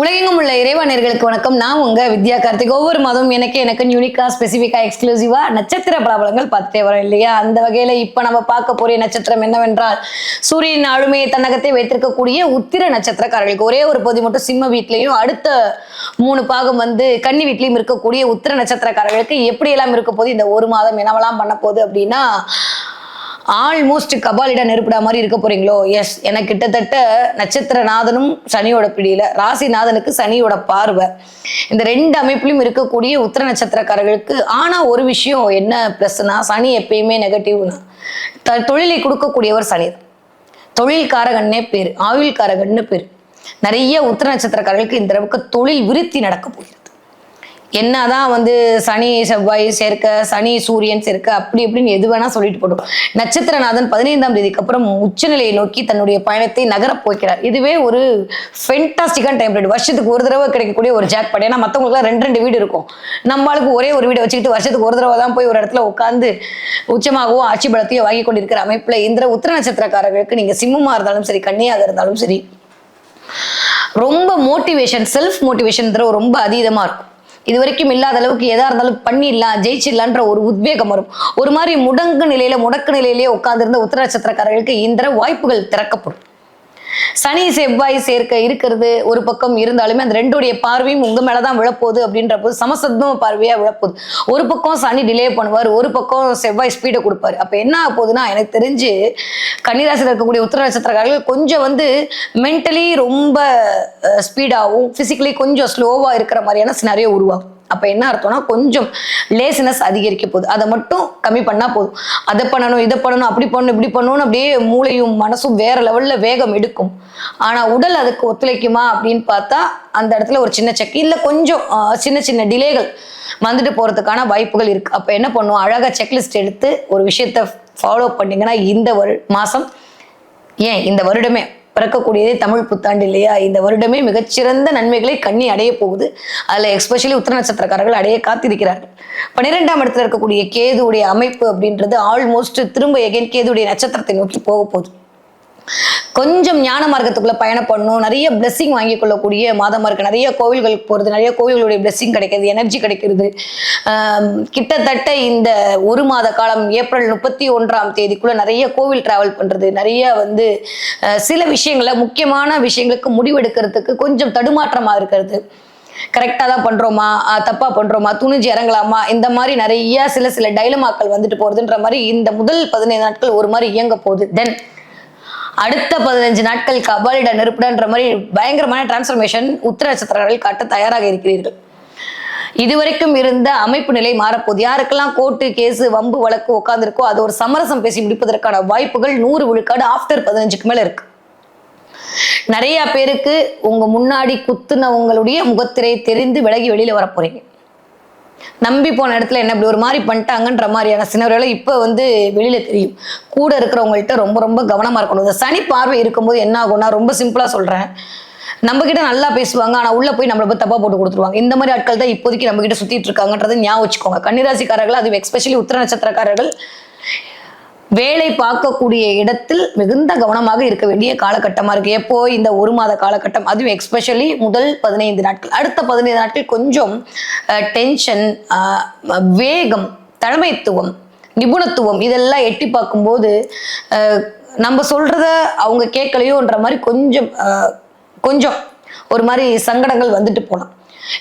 உலகெங்கும் உள்ள இறைவனர்களுக்கு வணக்கம். நான் உங்க வித்யா கார்த்திக். ஒவ்வொரு மாதமும் எனக்கு யூனிக்கா ஸ்பெசிஃபிக்கா எக்ஸ்க்ளூசிவா நட்சத்திர பலாபலங்கள் பார்த்துட்டே வரோம் இல்லையா? அந்த வகையில இப்ப நம்ம பார்க்க போற நட்சத்திரம் என்னவென்றால், சூரியன் ஆளுமையை தன்னகத்தை வைத்திருக்கக்கூடிய உத்திர நட்சத்திரக்காரர்களுக்கு ஒரே ஒரு பகுதி மட்டும் சிம்ம வீட்லையும், அடுத்த 3 பாகம் கன்னி வீட்லயும் இருக்கக்கூடிய உத்திர நட்சத்திரக்காரர்களுக்கு எப்படி எல்லாம் இருக்க போது, இந்த ஒரு மாதம் என்னவெல்லாம் பண்ண போகுது அப்படின்னா, ஆல்மோஸ்ட் கபாலிட நெருப்பிடா மாதிரி இருக்க போறீங்களோ? எஸ், எனக்கு கிட்டத்தட்ட நட்சத்திரநாதனும் சனியோட பிடியில, ராசிநாதனுக்கு சனியோட பார்வை, இந்த 2 அமைப்பிலும் இருக்கக்கூடிய உத்திர நட்சத்திரக்காரர்களுக்கு. ஆனா ஒரு விஷயம் என்ன பிளஸ்னா, சனி எப்பயுமே நெகட்டிவ்னா, தொழிலை கொடுக்கக்கூடியவர் சனி தான். தொழில்காரகன்னே பேரு, ஆயுள்காரகன்னு பேரு. நிறைய உத்திர நட்சத்திரக்காரர்களுக்கு இந்த அளவுக்கு தொழில் விருத்தி நடக்க போகிறது. என்னதான் சனி செவ்வாய் சேர்க்க, சனி சூரியன் சேர்க்க, அப்படி இப்படின்னு எது வேணா சொல்லிட்டு போடும். நட்சத்திரநாதன் 15ஆம் தேதிக்கு அப்புறம் உச்சநிலையை நோக்கி தன்னுடைய பயணத்தை நகரப் போகிறார். இதுவே ஒரு ஃபென்டாஸ்டிக்கான டைம் பீரியட். வருஷத்துக்கு ஒரு தடவை கிடைக்கக்கூடிய ஒரு ஜாக் பாட். ஏன்னா மற்றவங்களுக்குலாம் 2 வீடு இருக்கும், நம்மளுக்கு ஒரே ஒரு வீடை வச்சுக்கிட்டு வருஷத்துக்கு ஒரு தடவை தான் போய் ஒரு இடத்துல உட்காந்து உச்சமாகவும் ஆட்சி பலத்தையும் வாங்கி கொண்டிருக்கிற அமைப்புல இந்த உத்திர நட்சத்திரக்காரர்களுக்கு, நீங்க சிம்மமா இருந்தாலும் சரி, கன்னியாக இருந்தாலும் சரி, ரொம்ப மோட்டிவேஷன், செல்ஃப் மோட்டிவேஷன் ரொம்ப அதீதமா இருக்கும். இது வரைக்கும் இல்லாத அளவுக்கு எதா இருந்தாலும் பண்ணிடலாம், ஜெயிச்சிடலான்ற ஒரு உத்வேகம் வரும். ஒரு மாதிரி முடக்கு நிலையிலேயே உட்கார்ந்திருந்த உத்திர நட்சத்திரக்காரர்களுக்கு இந்த வாய்ப்புகள் திறக்கப்படும். சனி செவ்வாய் சேர்க்க இருக்கிறது ஒரு பக்கம் இருந்தாலுமே, அந்த 2உடைய பார்வையும் உங்க மேலதான் விழப்போகுது. அப்படின்ற போது சமசத்ம பார்வையா விழப்போகுது. ஒரு பக்கம் சனி டிலே பண்ணுவார், ஒரு பக்கம் செவ்வாய் ஸ்பீடை கொடுப்பாரு. அப்ப என்ன ஆக போகுதுன்னா, எனக்கு தெரிஞ்சு கன்னிராசியில் இருக்கக்கூடிய உத்திர நட்சத்திரக்காரர்கள் கொஞ்சம் மென்டலி ரொம்ப ஸ்பீடாகவும், பிசிக்கலி கொஞ்சம் ஸ்லோவா இருக்கிற மாதிரியான சினாரியோ உருவாகும். அப்ப என்ன அர்த்தம்னா, கொஞ்சம் லேசினஸ் அதிகரிக்க போகுது. அதை மட்டும் கம்மி பண்ணா போதும். அதை பண்ணணும், இதை பண்ணணும், அப்படி பண்ணணும், இப்படி பண்ணணும்னு அப்படியே மூளையும் மனசும் வேற லெவல்ல வேகம் எடுக்கும். ஆனா உடல் அதுக்கு ஒத்துழைக்குமா அப்படின்னு பார்த்தா, அந்த இடத்துல ஒரு சின்ன செக் இல்ல, கொஞ்சம் சின்ன சின்ன டிலேகள் வந்துட்டு போறதுக்கான வாய்ப்புகள் இருக்கு. அப்ப என்ன பண்ணுவோம், அழகா செக்லிஸ்ட் எடுத்து ஒரு விஷயத்த ஃபாலோ பண்ணீங்கன்னா, இந்த மாசம், ஏன் இந்த வருடமே, பிறக்கக்கூடியதே தமிழ் புத்தாண்டு இல்லையா? இந்த வருடமே மிகச்சிறந்த நன்மைகளை கன்னி அடைய போகுது. அதுல எஸ்பெஷலி உத்திர நட்சத்திரக்காரர்கள் அடைய காத்திருக்கிறார்கள். 12ஆம் இடத்துல இருக்கக்கூடிய கேதுவுடைய அமைப்பு அப்படின்றது ஆல்மோஸ்ட் திரும்ப எகைன் கேதுவுடைய நட்சத்திரத்தை நோக்கி போக போகுது. கொஞ்சம் ஞான மார்க்கத்துக்குள்ள பயணம் பண்ணணும், நிறைய பிளெஸிங் வாங்கி கொள்ளக்கூடிய மாதமா இருக்கு. நிறைய கோவில்களுக்கு போறது, நிறைய கோவில்களுடைய பிளெஸிங் கிடைக்கிறது, எனர்ஜி கிடைக்கிறது. கிட்டத்தட்ட இந்த ஒரு மாத காலம், ஏப்ரல் 31ஆம் தேதிக்குள்ள நிறைய கோவில் டிராவல் பண்றது, நிறைய சில விஷயங்கள, முக்கியமான விஷயங்களுக்கு முடிவெடுக்கிறதுக்கு கொஞ்சம் தடுமாற்றமா இருக்கிறது. கரெக்டா தான் பண்றோமா, தப்பா பண்றோமா, துணிஞ்சு இறங்கலாமா, இந்த மாதிரி நிறைய சில டைலமாக்கள் போறதுன்ற மாதிரி இந்த முதல் 15 நாட்கள் ஒரு மாதிரி இயங்க போகுது. தென் அடுத்த 15 நாட்கள் கபாலிட நெருப்பிடன்ற மாதிரி பயங்கரமான டிரான்ஸ்ஃபர்மேஷன் உத்திர நட்சத்திரர்கள் காட்ட தயாராக இருக்கிறீர்கள். இதுவரைக்கும் இருந்த அமைப்பு நிலை மாறப்போகுது. யாருக்கெல்லாம் கோர்ட்டு கேஸ் வம்பு வழக்கு உட்காந்துருக்கோ, அது ஒரு சமரசம் பேசி முடிப்பதற்கான வாய்ப்புகள் 100 விழுக்காடு ஆஃப்டர் 15க்கு மேல இருக்கு. நிறைய பேருக்கு உங்க முன்னாடி குத்துனவங்களுடைய முகத்திரை தெரிந்து விலகி வெளியில வர போறீங்க. நம்பி போன இடத்துல என்ன இப்படி ஒரு மாதிரி பண்ணிட்டாங்கன்ற மாதிரியான சினவர்களை இப்ப வெளியில தெரியும். கூட இருக்கிறவங்கள்ட்ட ரொம்ப ரொம்ப கவனமா இருக்கணும். இந்த சனி பார்வை இருக்கும்போது என்ன ஆகும்னா, ரொம்ப சிம்பிளா சொல்றேன், நம்ம கிட்ட நல்லா பேசுவாங்க, ஆனா உள்ள போய் நம்மள போய் தப்பா போட்டு கொடுத்துருவாங்க. இந்த மாதிரி ஆட்கள் தான் இப்போதைக்கு நம்ம கிட்ட சுத்திட்டு இருக்காங்கன்றதை ஞாபகம் வச்சுக்கோங்க. கன்னிராசிக்காரர்கள், அது எஸ்பெஷலி உத்திர நட்சத்திரக்காரர்கள், வேலை பார்க்கக்கூடிய இடத்தில் மிகுந்த கவனமாக இருக்க வேண்டிய காலகட்டமா இருக்கு. எப்போ, இந்த ஒரு மாத காலகட்டம், அதுவும் எஸ்பெஷலி முதல் 15 நாட்கள். அடுத்த 15 நாட்கள் கொஞ்சம் டென்ஷன், வேகம், தலைமைத்துவம், நிபுணத்துவம் இதெல்லாம் எட்டி பார்க்கும்போது, நம்ம சொல்றத அவங்க கேட்கலையோன்ற மாதிரி கொஞ்சம் ஒரு மாதிரி சங்கடங்கள் வந்துட்டு போலாம்.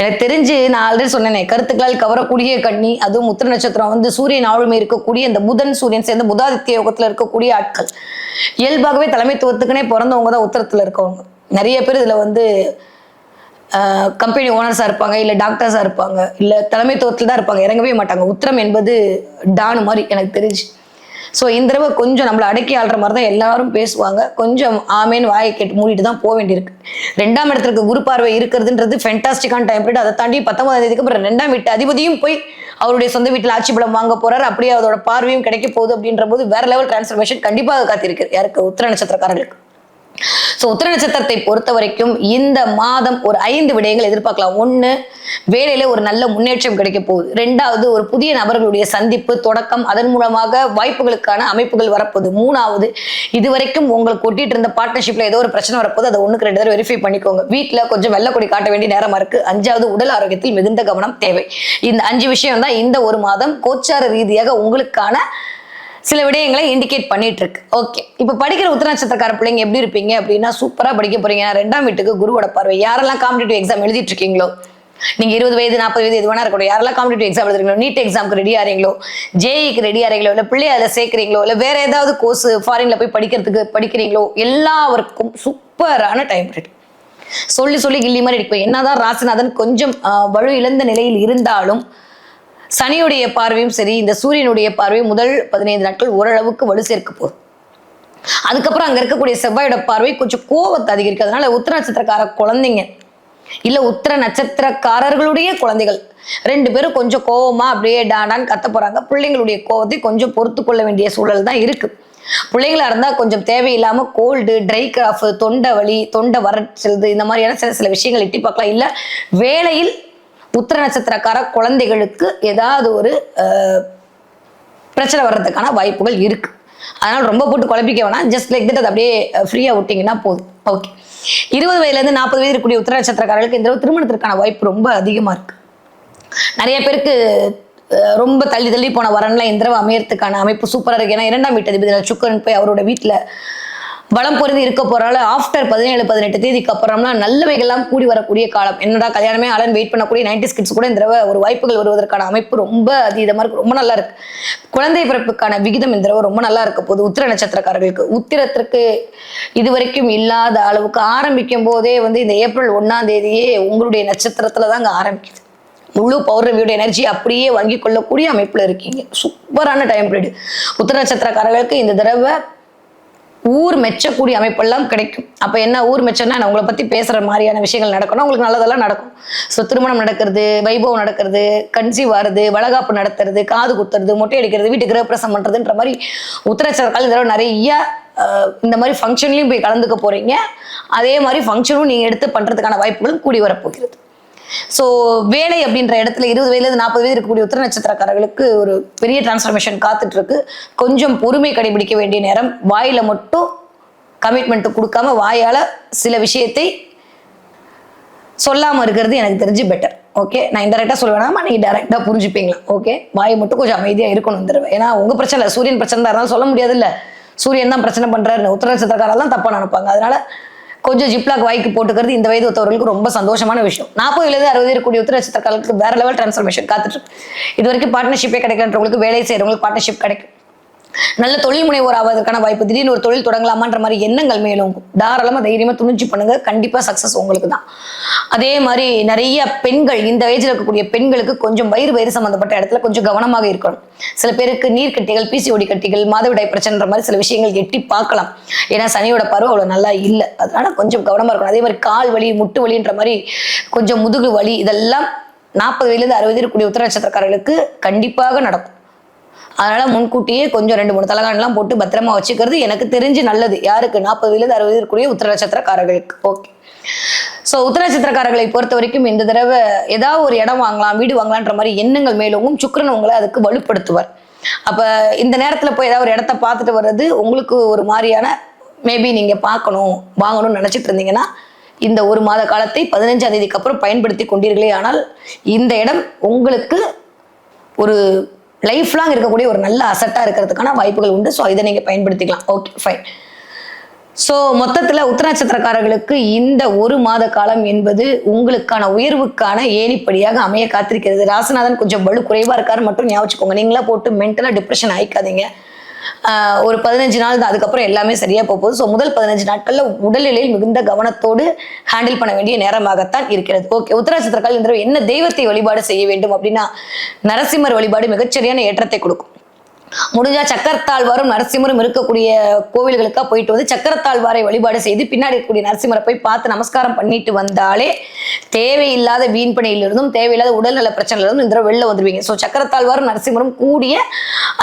எனக்கு தெரிஞ்சு, நான் ஆல்ரெடி சொன்னேனே, கருத்துக்களால் கவரக்கூடிய கன்னி, அதுவும் உத்திர நட்சத்திரம் சூரியன் ஆளுமை இருக்கக்கூடிய இந்த புதன் சூரியன் சேர்ந்த புதாதித்ய யோகத்துல இருக்கக்கூடிய ஆட்கள், இயல்பாகவே தலைமைத்துவத்துக்குனே பிறந்தவங்க தான் உத்திரத்துல இருக்கவங்க. நிறைய பேர் இதுல கம்பெனி ஓனர்ஸா இருப்பாங்க, இல்ல டாக்டர்ஸா இருப்பாங்க, இல்ல தலைமைத்துவத்துல தான் இருப்பாங்க, இறங்கவே மாட்டாங்க. உத்திரம் என்பது டானு மாதிரி எனக்கு தெரிஞ்சு. ஸோ இந்த தடவை கொஞ்சம் நம்மளை அடக்கி ஆள்ற மாதிரி தான் எல்லாரும் பேசுவாங்க. கொஞ்சம் ஆமேன்னு வாயை கேட்டு மூடிட்டு தான் போக வேண்டியிருக்கு. 2ஆம் இடத்துக்கு குரு பார்வை இருக்கிறதுன்றது ஃபென்டாஸ்டிக்கான டைம் பீரியட். அதை தாண்டி 19ஆம் தேதிக்கு அப்புறம் 2ஆம் வீட்டு அதிபதியும் போய் அவருடைய சொந்த வீட்டில் ஆட்சி பலம் வாங்க போறாரு. அப்படியே அதோட பார்வையும் கிடைக்க போகுது. அப்படின்ற போது வேற லெவல் டிரான்ஸ்ஃபர்மேஷன் கண்டிப்பாக காத்திருக்கு யாருக்கு, உத்திர நட்சத்திரக்காரர்களுக்கு. ஸோ உத்திர நட்சத்திரத்தை பொறுத்த வரைக்கும் இந்த மாதம் ஒரு 5 விடயங்கள் எதிர்பார்க்கலாம். 1, வேலையில ஒரு நல்ல முன்னேற்றம் கிடைக்க போகுது. 2வது, ஒரு புதிய நபர்களுடைய சந்திப்பு தொடக்கம், அதன் மூலமாக வாய்ப்புகளுக்கான அமைப்புகள் வரப்போகுது. 3வது, இதுவரைக்கும் உங்களுக்கு ஒட்டிட்டு இருந்த பார்ட்னர்ஷிப்ல ஏதோ ஒரு பிரச்சனை வரப்போது, அதை 1க்கு 2 தடவை வெரிஃபை பண்ணிக்கோங்க. வீட்டில் கொஞ்சம் வெள்ளக்கொடி காட்ட வேண்டிய நேரமா இருக்கு. 5வது, உடல் ஆரோக்கியத்தில் மிகுந்த கவனம் தேவை. இந்த 5 விஷயம் தான் இந்த ஒரு மாதம் கோச்சார ரீதியாக உங்களுக்கான சில விடயங்களை இண்டிகேட் பண்ணிட்டு இருக்கு. ஓகே, இப்ப படிக்கிற உத்திர நட்சத்திரக்கார பிள்ளைங்க எப்படி இருப்பீங்க அப்படின்னா, சூப்பரா படிக்க போறீங்க. 2ஆம் வீட்டுக்கு குருவோட பார்வை. யாரெல்லாம் காம்படிட்டிவ் எக்ஸாம் எழுதிட்டு இருக்கீங்களோ, நீங்க 20 வயது 40 வயது எது வேணா இருக்கட்டும், யாரெல்லாம் காம்படிட்டிவ் எக்ஸாம் எழுதுறீங்களோ, நீட் எக்ஸாமுக்கு ரெடி ஆறீங்களோ, ஜேஇக்கு ரெடி ஆறீங்களோ, இல்ல பிள்ளைய அதில் சேர்க்குறீங்களோ, இல்ல வேற ஏதாவது கோர்ஸ் ஃபாரின்ல போய் படிக்கிறதுக்கு படிக்கிறீங்களோ, எல்லாருக்கும் சூப்பரான டைம் பீரியட். சொல்லி சொல்லி கில்லி மாதிரி இருக்கும். என்னதான் ராசிநாதன் கொஞ்சம் வலு இழந்த நிலையில் இருந்தாலும் சனியுடைய பார்வையும் சரி, இந்த சூரியனுடைய பார்வையும் முதல் 15 நாட்கள் ஓரளவுக்கு வலு சேர்க்க போகுது. அதுக்கப்புறம் அங்க இருக்கக்கூடிய செவ்வாயோட பார்வை கொஞ்சம் கோபத்தை அதிகரிக்கும். அதனால உத்திர நட்சத்திரக்கார குழந்தைங்க இல்ல உத்திர நட்சத்திரக்காரர்களுடைய குழந்தைகள் 2 பேரும் கொஞ்சம் கோபமா அப்படியே டாடான்னு கத்த போறாங்க. பிள்ளைங்களுடைய கோபத்தை கொஞ்சம் பொறுத்து கொள்ள வேண்டிய சூழல் தான் இருக்கு. பிள்ளைங்களா இருந்தா கொஞ்சம் தேவையில்லாம கோல்டு, ட்ரை காஃப், தொண்டை வலி, தொண்டை வறட்சல், இந்த மாதிரியான சில விஷயங்கள் எட்டி பார்க்கலாம். இல்ல வேலையில் உத்திர நட்சத்திரக்கார குழந்தைகளுக்கு ஏதாவது ஒரு பிரச்சனை வர்றதுக்கான வாய்ப்புகள் இருக்கு. அதனால ரொம்ப போட்டு குழப்பிக்க வேணாம். ஜஸ்ட் லைக் தட் அதை அப்படியே ஃப்ரீயா விட்டீங்கன்னா போதும். ஓகே, 20 வயதுலேருந்து 40 வயது இருக்கக்கூடிய உத்திர நட்சத்திரக்காரர்களுக்கு இந்த திருமணத்திற்கான வாய்ப்பு ரொம்ப அதிகமா இருக்கு. நிறைய பேருக்கு ரொம்ப தள்ளி தள்ளி போன வரன்லாம் இந்த தடவை அமையறதுக்கான அமைப்பு சூப்பரா இருக்கு. ஏன்னா 2ஆம் வீட்டு அதிபதி சுக்கிரன் போய் அவரோட வீட்டுல வளம் பொருந்தி இருக்க போறால ஆஃப்டர் 17-18 தேதிக்கு அப்புறம்லாம் நல்லவைகள்லாம் கூடி வரக்கூடிய காலம். என்னடா கல்யாணமே ஆளன் வெயிட் பண்ணக்கூடிய 90s கிட்ஸ் கூட இந்த தடவை ஒரு வாய்ப்புகள் வருவதற்கான அமைப்பு ரொம்ப அதீதமா இருக்கு. ரொம்ப நல்லா இருக்கு. குழந்தை பிறப்புக்கான விகிதம் இந்த தடவை ரொம்ப நல்லா இருக்க போகுது உத்திர நட்சத்திரக்காரர்களுக்கு. உத்திரத்திற்கு இதுவரைக்கும் இல்லாத அளவுக்கு ஆரம்பிக்கும் போதே இந்த ஏப்ரல் 1ஆம் தேதியே உங்களுடைய நட்சத்திரத்துல தான் அங்க ஆரம்பிக்குது. முழு பௌர்ணமியோட எனர்ஜி அப்படியே வாங்கி கொள்ளக்கூடிய அமைப்புல இருக்கீங்க. சூப்பரான டைம் பீரியட். உத்திர நட்சத்திரக்காரர்களுக்கு இந்த தடவை ஊர் மெச்சக்கூடிய அமைப்பெல்லாம் கிடைக்கும். அப்ப என்ன ஊர் மெச்சம்னா, நான் உங்களை பத்தி பேசுற மாதிரியான விஷயங்கள் நடக்கணும், உங்களுக்கு நல்லதெல்லாம் நடக்கும். ஸோ திருமணம் நடக்கிறது, வைபவம் நடக்கிறது, கன்சீவ் ஆறுது, வளகாப்பு நடத்துறது, காது குத்துறது, மொட்டை அடிக்கிறது, வீட்டுக்கு கிரகப்பிரசம் பண்றதுன்ற மாதிரி உத்திர நட்சத்திரக்காரர்கள் இந்த தடவை நிறைய இந்த மாதிரி ஃபங்க்ஷன்லையும் போய் கலந்துக்க போறீங்க. அதே மாதிரி ஃபங்க்ஷனும் நீங்க எடுத்து பண்றதுக்கான வாய்ப்புகளும் கூடி வரப்போகிறது. ஸோ வேலை அப்படின்ற இடத்துல 20 வயதுலேருந்து 40 வயது இருக்கக்கூடிய உத்திர நட்சத்திரக்காரர்களுக்கு ஒரு பெரிய டிரான்ஸ்ஃபர்மேஷன் காத்துட்டு இருக்கு. கொஞ்சம் பொறுமை கடைபிடிக்க வேண்டிய நேரம். வாயில மட்டும் கமிட்மெண்ட் கொடுக்காம வாயால சில விஷயத்தை சொல்லாம இருக்கிறது எனக்கு தெரிஞ்சு பெட்டர். ஓகே, நான் இன்டெரக்டா சொல்ல வேணாமா, நீங்க டைரக்டா புரிஞ்சுப்பீங்களா? ஓகே, வாயை மட்டும் கொஞ்சம் அமைதியா இருக்கணும் இந்த தடவை. ஏன்னா உங்க பிரச்சனை இல்லை, சூரியன் பிரச்சனை தான் இருந்தாலும் சொல்ல முடியாது. இல்ல சூரியன் தான் பிரச்சனை பண்றாரு, உத்திர நட்சத்திரக்காரெல்லாம் தப்பா நினைப்பாங்க. அதனால கொஞ்சம் ஜிப்லாக் வாய்க்கு போட்டுக்கிறது இந்த வயது ஒருத்தவர்களுக்கு ரொம்ப சந்தோஷமான விஷயம். 40 60 இருக்கக்கூடிய உத்திர நட்சத்திரக்காரர்களுக்கு வேற லெவல் டிரான்ஸ்ஃபர்மேஷன் காத்துட்டு இருக்கு. இது வரைக்கும் பார்ட்னர்ஷிப்பே கிடைக்கலன்றவங்களுக்கு வேலை செய்யறவங்களுக்கு பார்ட்னர்ஷிப் கிடைக்கும். நல்ல தொழில் முனைவோர் ஆவதற்கான வாய்ப்பு. திடீர்னு ஒரு தொழில் தொடங்கலாமான்ற மாதிரி எண்ணங்கள் மேலும் தாராளமா தைரியமா துணிஞ்சு பண்ணுங்க. கண்டிப்பா சக்சஸ் உங்களுக்கு தான். அதே மாதிரி நிறைய பெண்கள் இந்த வயசுல இருக்கக்கூடிய பெண்களுக்கு கொஞ்சம் வயிறு சம்பந்தப்பட்ட இடத்துல கொஞ்சம் கவனமாக இருக்கணும். சில பேருக்கு நீர்க்கட்டிகள், பிசிஓடி கட்டிகள், மாதவிடாய் பிரச்சனைன்ற மாதிரி சில விஷயங்கள் எட்டி பார்க்கலாம். ஏன்னா சனியோட பருவம் அவ்வளவு நல்லா இல்லை. அதனால கொஞ்சம் கவனமா இருக்கணும். அதே மாதிரி கால் வலி, முட்டு வலின்ற மாதிரி கொஞ்சம் முதுகு வலி, இதெல்லாம் 40 வயதுலேருந்து 60 இருக்கக்கூடிய உத்திர நட்சத்திரக்காரர்களுக்கு கண்டிப்பாக நடக்கும். அதனால முன்கூட்டியே கொஞ்சம் 2-3 தலகாணெல்லாம் போட்டு பத்திரமா வச்சுக்கிறது எனக்கு தெரிஞ்சு நல்லது. யாருக்கு? 40 வயதுலேருந்து 60 இருக்கக்கூடிய உத்திர நட்சத்திரக்காரர்களுக்கு. ஓகே, ஸோ உத்திர நட்சத்திரக்காரர்களை பொறுத்த வரைக்கும் இந்த தடவை ஏதாவது ஒரு இடம் வாங்கலாம், வீடு வாங்கலான்ற மாதிரி எண்ணங்கள் மேலோங்கும். சுக்கிரன் உங்களை அதுக்கு வலுப்படுத்துவார். அப்ப இந்த நேரத்துல போய் ஏதாவது ஒரு இடத்த பார்த்துட்டு வர்றது உங்களுக்கு ஒரு மாதிரியான மேபி நீங்க பார்க்கணும் வாங்கணும்னு நினைச்சிட்டு இருந்தீங்கன்னா இந்த ஒரு மாத காலத்தை 15ஆம் தேதிக்கு அப்புறம் பயன்படுத்தி கொண்டீர்களே ஆனால் இந்த இடம் உங்களுக்கு ஒரு லைஃப் லாங் இருக்கக்கூடிய ஒரு நல்ல அசட்டா இருக்கிறதுக்கான வாய்ப்புகள் உண்டு. ஸோ இதை நீங்க பயன்படுத்திக்கலாம். Okay, fine. ஸோ மொத்தத்துல உத்திர நட்சத்திரக்காரர்களுக்கு இந்த ஒரு மாத காலம் என்பது உங்களுக்கான உயர்வுக்கான ஏணிப்படியாக அமைய காத்திருக்கிறது. ராசிநாதன் கொஞ்சம் வலு குறைவா இருக்காரு மட்டும் ஞாபகம். நீங்களா போட்டு மென்டலா டிப்ரெஷன் ஆயிக்காதீங்க. ஒரு 15 நாள் தான், அதுக்கப்புறம் எல்லாமே சரியா போகுது. ஸோ முதல் 15 நாட்கள்ல உடல்நிலையில் மிகுந்த கவனத்தோடு ஹேண்டில் பண்ண வேண்டிய நேரமாகத்தான் இருக்கிறது. ஓகே, உத்திர நட்சத்திரக்காரர்கள் இந்த என்ன தெய்வத்தை வழிபாடு செய்ய வேண்டும் அப்படின்னா, நரசிம்மர் வழிபாடு மிகச்சரியான ஏற்றத்தை கொடுக்கும். முடிஞ்சா சக்கரத்தாழ்வாரும் நரசிம்மரும் இருக்கக்கூடிய கோவில்களுக்கா போயிட்டு வந்து சக்கரத்தாழ்வாரை வழிபாடு செய்து பின்னாடி இருக்கக்கூடிய நரசிம்மரை போய் பார்த்து நமஸ்காரம் பண்ணிட்டு வந்தாலே தேவையில்லாத வீண்பணியிலிருந்தும் தேவையில்லாத உடல்நல பிரச்சனையிலிருந்தும் இந்த தடவை வெளில வந்துருவீங்க. ஸோ சக்கரத்தாழ்வார் நரசிம்மரும் கூடிய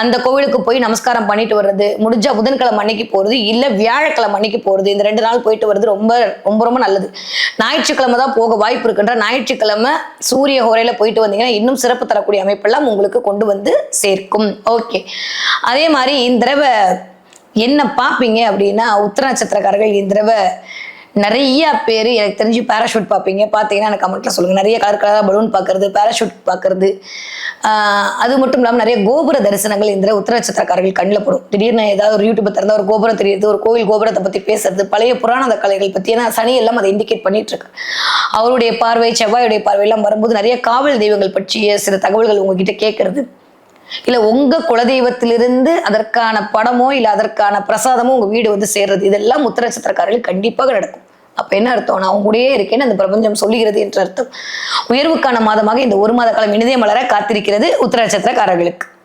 அந்த கோவிலுக்கு போய் நமஸ்காரம் பண்ணிட்டு வர்றது, முடிஞ்சா புதன்கிழமை அன்னைக்கு போறது, இல்ல வியாழக்கிழமை அன்னைக்கு போறது, இந்த 2 நாள் போயிட்டு வருது ரொம்ப ரொம்ப ரொம்ப நல்லது. ஞாயிற்றுக்கிழமை தான் போக வாய்ப்பு இருக்குன்ற ஞாயிற்றுக்கிழமை சூரிய ஹோரையில போயிட்டு வந்தீங்கன்னா இன்னும் சிறப்பு தரக்கூடிய அமைப்பெல்லாம் உங்களுக்கு கொண்டு வந்து சேர்க்கும். ஓகே, அதே மாதிரி இந்த தடவை என்ன பார்ப்பீங்க அப்படின்னா, உத்திர நட்சத்திரக்காரர்கள் இந்த தடவை நிறைய பேர் எனக்கு தெரிஞ்சு பேராஷூட் பார்ப்பீங்க. பார்த்தீங்கன்னா எனக்கு கமெண்ட்ல சொல்லுங்க. நிறைய கலர் கலராக பலூன் பார்க்கறது, பேராஷூட் பார்க்கறது, அது மட்டும் இல்லாமல் நிறைய கோபுர தரிசனங்கள் இந்த உத்திர நட்சத்திரக்காரர்கள் கண்ணில் படும். திடீர்னு ஏதாவது ஒரு யூடியூப் திறந்தா ஒரு கோபுரம் தெரியுது, ஒரு கோவில் கோபுரத்தை பற்றி பேசுறது, பழைய புராண கலைகள் பற்றி, ஏன்னா சனி எல்லாம் அதை இண்டிகேட் பண்ணிட்டு இருக்கு. அவருடைய பார்வை, செவ்வாயுடைய பார்வை எல்லாம் வரும்போது நிறைய காவல் தெய்வங்கள் பற்றிய சில தகவல்கள் உங்ககிட்ட கேட்கறது, இல்ல உங்க குலதெய்வத்திலிருந்து அதற்கான படமோ இல்ல அதற்கான பிரசாதமோ உங்க வீடு வந்து சேர்றது, இதெல்லாம் உத்திர நட்சத்திரக்காரர்களுக்கு கண்டிப்பாக நடக்கும். அப்ப என்ன அர்த்தம்? நான் உங்களுடைய இருக்கேன்னு அந்த பிரபஞ்சம் சொல்லுகிறது என்ற அர்த்தம். உயர்வுக்கான மாதமாக இந்த 1 மாத காலம் இனிதே மலர காத்திருக்கிறது உத்திர நட்சத்திரக்காரர்களுக்கு.